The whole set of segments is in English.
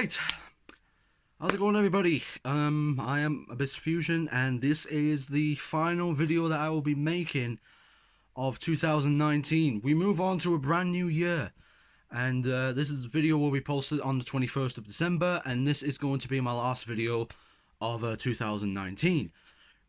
Right, how's it going, everybody? I am Abyss Fusion, and this is the final video that I will be making of 2019. We move on to a brand new year, and this video will be posted on the 21st of December, and this is going to be my last video of 2019.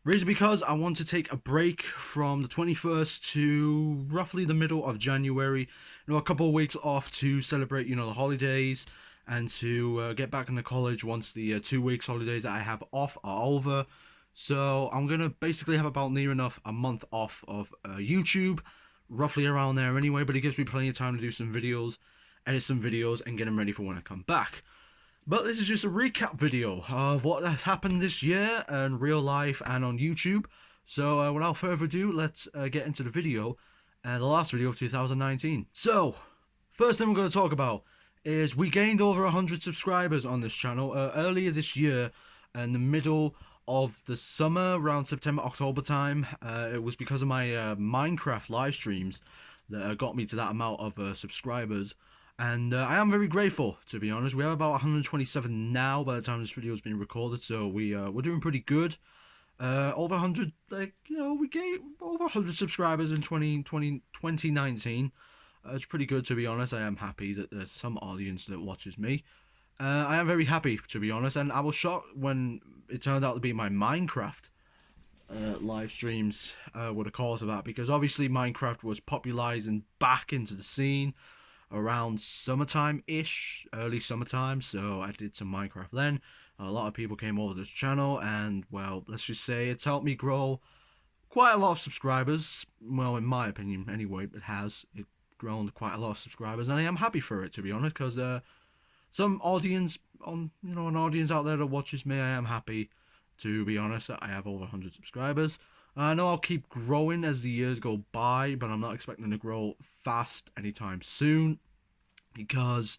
Reason because I want to take a break from the 21st to roughly the middle of January. A couple of weeks off to celebrate, the holidays, and to get back into college once the 2 weeks holidays that I have off are over. So I'm gonna basically have about near enough a month off of YouTube, roughly around there anyway. But it gives me plenty of time to do some videos, edit some videos, and get them ready for when I come back. But this is just a recap video of what has happened this year in real life and on YouTube. So without further ado, let's get into the video, the last video of 2019. So, first thing we're going to talk about is we gained over 100 subscribers on this channel earlier this year, in the middle of the summer, around September, October time. It was because of my Minecraft live streams that got me to that amount of subscribers. And I am very grateful, to be honest. We have about 127 now by the time this video has been recorded, so we're doing pretty good. Over 100, we gained over 100 subscribers in 2019. It's pretty good, to be honest. I am happy that there's some audience that watches me. I am very happy, to be honest, and I was shocked when it turned out to be my Minecraft live streams were the cause of that, because obviously Minecraft was popularizing back into the scene around summertime-ish, early summertime, so I did some Minecraft then. A lot of people came over this channel, and, well, let's just say it's helped me grow quite a lot of subscribers. Well, in my opinion, anyway, it's grown quite a lot of subscribers, and I am happy for it, to be honest, because some audience, an audience out there that watches me, I am happy, to be honest, that I have over 100 subscribers. I know I'll keep growing as the years go by, but I'm not expecting to grow fast anytime soon, because,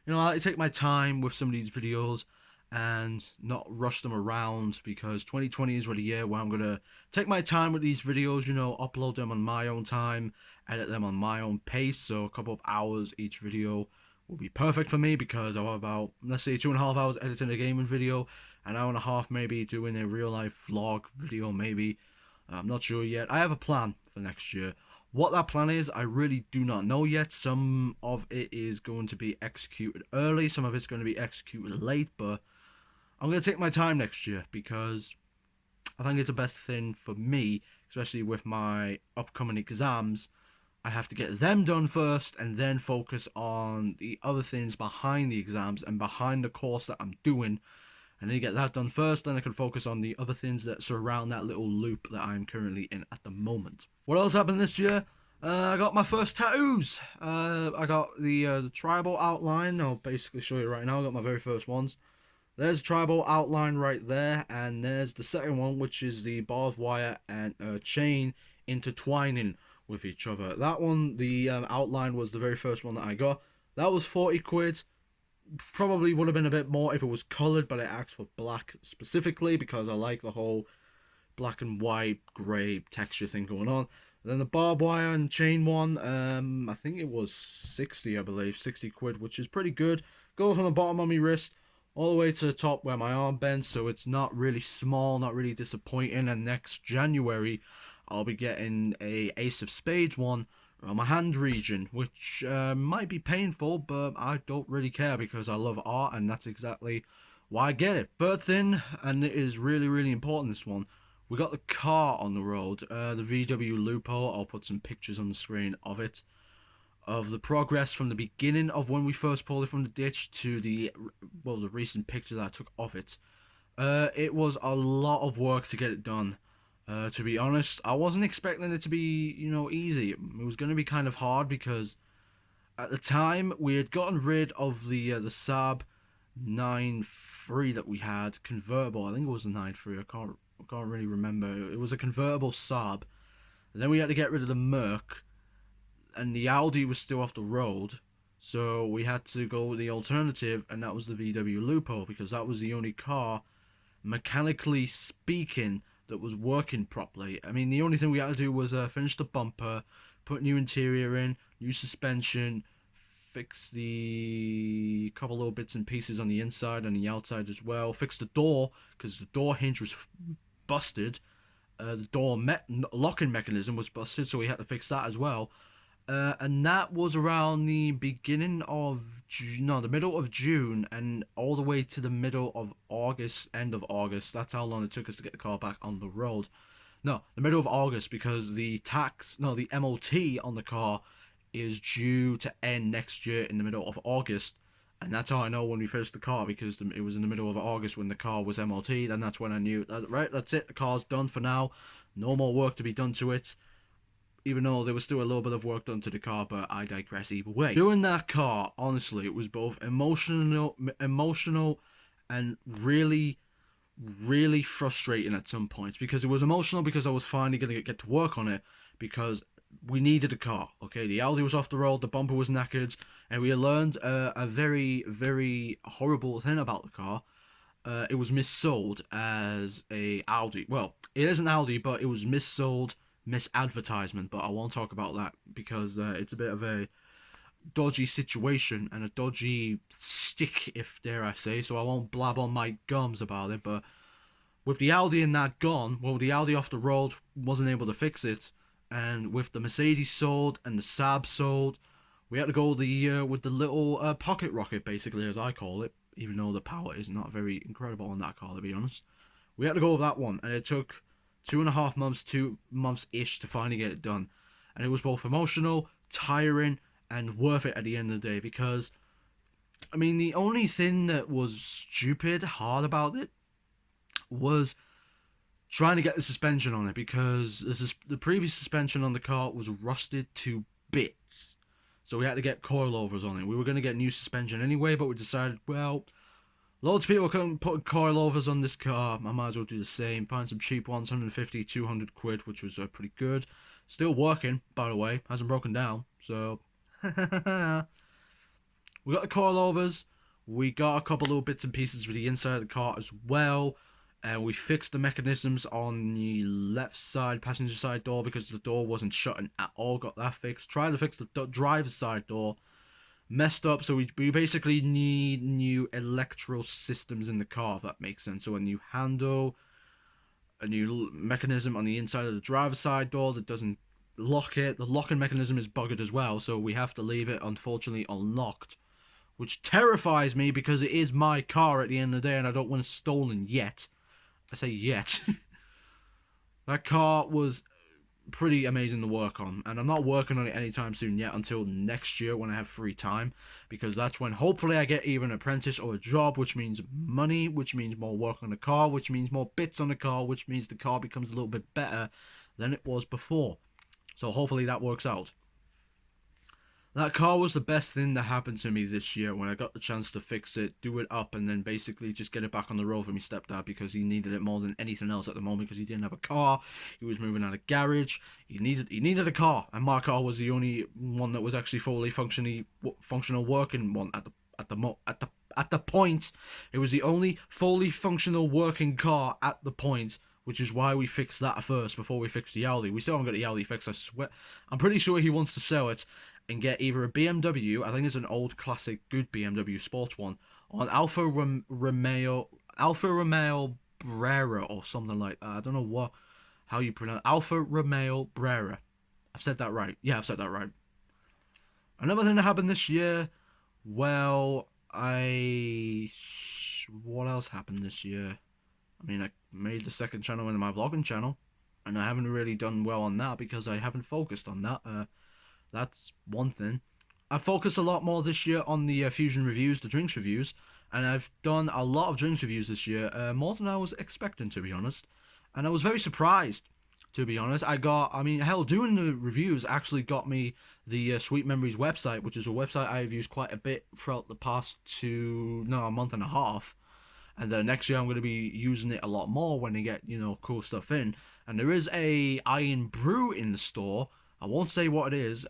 I take my time with some of these videos and not rush them around, because 2020 is really a year where I'm going to take my time with these videos, upload them on my own time, edit them on my own pace, so a couple of hours each video will be perfect for me, because I'll have about, let's say, 2.5 hours editing a gaming video, an hour and a half maybe doing a real life vlog video maybe. I'm not sure yet. I have a plan for next year. What that plan is, I really do not know yet. Some of it is going to be executed early, some of it's going to be executed late, but I'm going to take my time next year, because I think it's the best thing for me, especially with my upcoming exams. I have to get them done first, and then focus on the other things behind the exams and behind the course that I'm doing. And then get that done first, then I can focus on the other things that surround that little loop that I'm currently in at the moment. What else happened this year? I got my first tattoos. I got the tribal outline. I'll basically show you right now. I got my very first ones. There's tribal outline right there, and there's the second one, which is the barbed wire and chain intertwining with each other. That one, the outline, was the very first one that I got. That was 40 quid. Probably would have been a bit more if it was coloured, but I asked for black specifically because I like the whole black and white grey texture thing going on. And then the barbed wire and chain one, I think it was 60, I believe, 60 quid, which is pretty good. Goes from the bottom of my wrist all the way to the top where my arm bends, so it's not really small, not really disappointing. And next January I'll be getting a Ace of Spades one on my hand region, which might be painful, but I don't really care, because I love art, and that's exactly why I get it. But then, and it is really, really important, this one, we got the car on the road, the VW Lupo. I'll put some pictures on the screen of it, of the progress from the beginning of when we first pulled it from the ditch to the recent picture that I took of it. It was a lot of work to get it done. To be honest, I wasn't expecting it to be, easy. It was going to be kind of hard, because at the time we had gotten rid of the Saab 9.3 that we had, convertible. I think it was a 9.3. I can't really remember. It was a convertible Saab. And then we had to get rid of the Merc, and the Audi was still off the road. So we had to go with the alternative, and that was the VW Lupo, because that was the only car, mechanically speaking, that was working properly. I mean, the only thing we had to do was finish the bumper, put new interior in, new suspension, fixed the couple little bits and pieces on the inside and the outside as well. Fixed the door because the door hinge was busted. The door locking mechanism was busted, so we had to fix that as well. And that was around the beginning of the middle of June, and all the way to the middle of August, end of August. That's how long it took us to get the car back on the road. No, the middle of August, because the MOT on the car is due to end next year in the middle of August. And that's how I know when we finished the car, because it was in the middle of August when the car was MOT'd, and that's when I knew, right, that's it, the car's done for now. No more work to be done to it. Even though there was still a little bit of work done to the car, but I digress either way. Doing that car, honestly, it was both emotional and really, really frustrating at some points. Because it was emotional because I was finally going to get to work on it, because we needed a car. Okay, the Audi was off the road, the bumper was knackered, and we learned a very, very horrible thing about the car. It was missold as a Audi. Well, it is an Audi, but it was missold, misadvertisement. But I won't talk about that because it's a bit of a dodgy situation and a dodgy stick, if dare I say. So I won't blab on my gums about it. But with the Audi and that gone, well, the Audi off the road wasn't able to fix it, and with the Mercedes sold and the Saab sold, we had to go with the little pocket rocket, basically, as I call it. Even though the power is not very incredible on that car, to be honest. We had to go with that one, and it took 2.5 months, 2 months-ish to finally get it done. And it was both emotional, tiring, and worth it at the end of the day, because, I mean, the only thing that was stupid, hard about it, was trying to get the suspension on it, because the previous suspension on the car was rusted to bits. So we had to get coilovers on it. We were going to get new suspension anyway, but we decided, well, loads of people couldn't put coilovers on this car. I might as well do the same. Find some cheap ones, 150, 200 quid, which was pretty good. Still working, by the way. Hasn't broken down. So, we got the coilovers. We got a couple little bits and pieces for the inside of the car as well. And we fixed the mechanisms on the left side, passenger side door, because the door wasn't shutting at all. Got that fixed. Tried to fix the driver's side door. Messed up, so we basically need new electrical systems in the car, if that makes sense. So a new handle, a new mechanism on the inside of the driver's side door that doesn't lock it. The locking mechanism is buggered as well, so we have to leave it, unfortunately, unlocked. Which terrifies me, because it is my car at the end of the day, and I don't want it stolen yet. I say yet. That car was pretty amazing to work on, and I'm not working on it anytime soon yet, until next year when I have free time, because that's when hopefully I get either an apprentice or a job, which means money, which means more work on the car, which means more bits on the car, which means the car becomes a little bit better than it was before. So hopefully that works out. That car was the best thing that happened to me this year, when I got the chance to fix it, do it up, and then basically just get it back on the road for my stepdad, because he needed it more than anything else at the moment, because he didn't have a car. He was moving out of garage. He needed a car, and my car was the only one that was actually fully functional working one at the point. It was the only fully functional working car at the point, which is why we fixed that first before we fixed the Audi. We still haven't got the Audi fixed, I swear. I'm pretty sure he wants to sell it and get either a BMW, I think it's an old classic good BMW sports one, or an Alfa Romeo Brera or something like that. I don't know how you pronounce Alfa Romeo Brera. I've said that right. Yeah, I've said that right. Another thing that happened this year, well, what else happened this year? I mean, I made the second channel into my vlogging channel, and I haven't really done well on that because I haven't focused on that. That's one thing. I focused a lot more this year on the Fusion reviews, the drinks reviews, and I've done a lot of drinks reviews this year, more than I was expecting, to be honest. And I was very surprised, to be honest. Hell, doing the reviews actually got me the Sweet Memories website, which is a website I've used quite a bit throughout the past a month and a half. And then next year I'm going to be using it a lot more when they get, cool stuff in. And there is a Iron Brew in the store. I won't say what it is.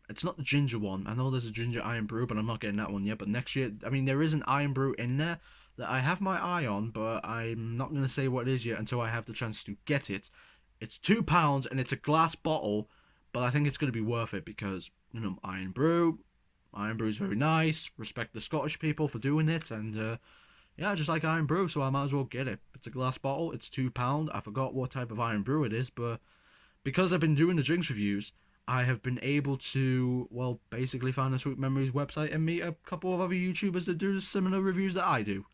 It's not the ginger one. I know there's a ginger Iron Brew, but I'm not getting that one yet. But next year, there is an Iron Brew in there that I have my eye on, but I'm not going to say what it is yet until I have the chance to get it. It's £2 and it's a glass bottle, but I think it's going to be worth it because, Iron Brew, Iron Brew is very nice. Respect the Scottish people for doing it, and yeah, I just like Iron Brew, so I might as well get it. It's a glass bottle. It's £2. I forgot what type of Iron Brew it is, but because I've been doing the drinks reviews, I have been able to, well, basically find the Sweet Memories website and meet a couple of other YouTubers that do similar reviews that I do.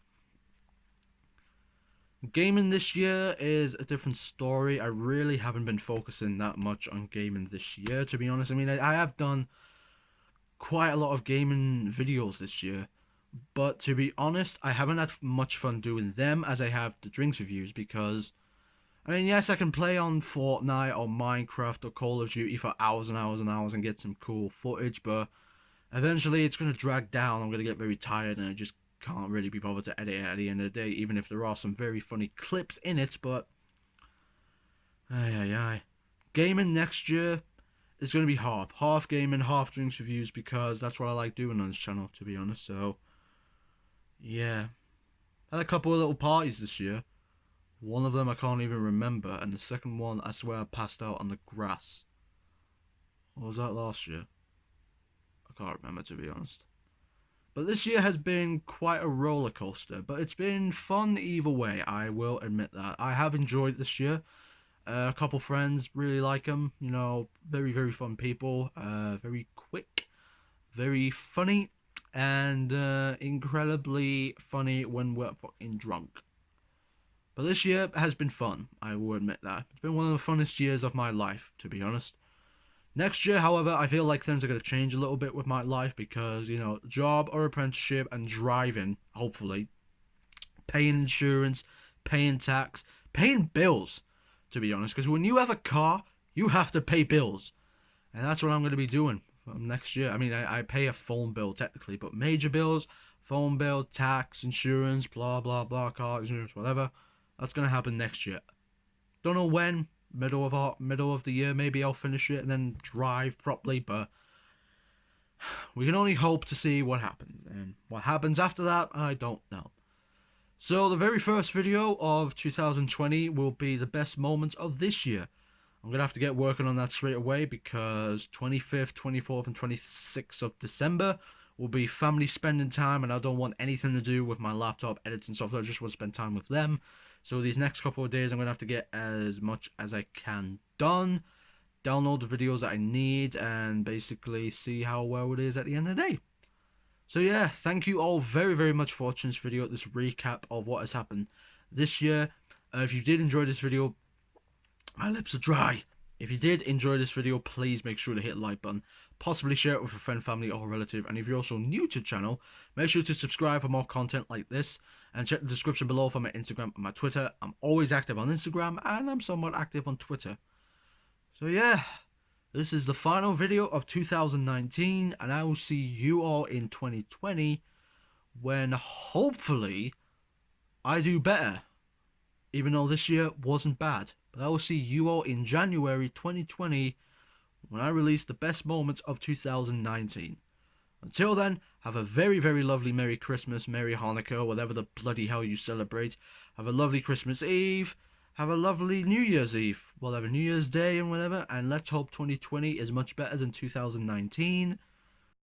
Gaming this year is a different story. I really haven't been focusing that much on gaming this year, to be honest. I mean, I have done quite a lot of gaming videos this year, but to be honest, I haven't had much fun doing them as I have the drinks reviews because, I mean, yes, I can play on Fortnite or Minecraft or Call of Duty for hours and hours and hours and get some cool footage, but eventually it's going to drag down. I'm going to get very tired and I just can't really be bothered to edit it at the end of the day, even if there are some very funny clips in it, but ay. Gaming next year is going to be half gaming, half drinks reviews, because that's what I like doing on this channel, to be honest. So yeah, had a couple of little parties this year. One of them I can't even remember, and the second one I swear I passed out on the grass. Or was that last year? I can't remember, to be honest. But this year has been quite a roller coaster, but it's been fun either way, I will admit that. I have enjoyed this year. A couple friends, really like them, you know, very, very fun people, very quick, very funny, and incredibly funny when we're fucking drunk. But this year has been fun, I will admit that. It's been one of the funnest years of my life, to be honest. Next year, however, I feel like things are going to change a little bit with my life because, you know, job or apprenticeship and driving, hopefully, paying insurance, paying tax, paying bills, to be honest. Because when you have a car, you have to pay bills. And that's what I'm going to be doing next year. I mean, I pay a phone bill technically, but major bills, phone bill, tax, insurance, blah, blah, blah, car insurance, whatever, that's going to happen next year. Don't know when. Middle of the year, maybe I'll finish it and then drive properly, but we can only hope to see what happens, and what happens after that, I don't know. So the very first video of 2020 will be the best moments of this year. I'm gonna have to get working on that straight away because 25th, 24th, and 26th of December will be family spending time, and I don't want anything to do with my laptop editing software. I just want to spend time with them. So these next couple of days, I'm going to have to get as much as I can done, download the videos that I need, and basically see how well it is at the end of the day. So yeah, thank you all very, very much for watching this video, this recap of what has happened this year. If you did enjoy this video, my lips are dry. If you did enjoy this video, please make sure to hit the like button. Possibly share it with a friend, family, or relative. And if you're also new to the channel, make sure to subscribe for more content like this. And check the description below for my Instagram and my Twitter. I'm always active on Instagram, and I'm somewhat active on Twitter. So yeah, this is the final video of 2019. And I will see you all in 2020, when hopefully I do better. Even though this year wasn't bad. But I will see you all in January 2020, when I release the best moments of 2019. Until then, have a very, very lovely Merry Christmas, Merry Hanukkah, whatever the bloody hell you celebrate. Have a lovely Christmas Eve. Have a lovely New Year's Eve, whatever, New Year's Day and whatever. And let's hope 2020 is much better than 2019.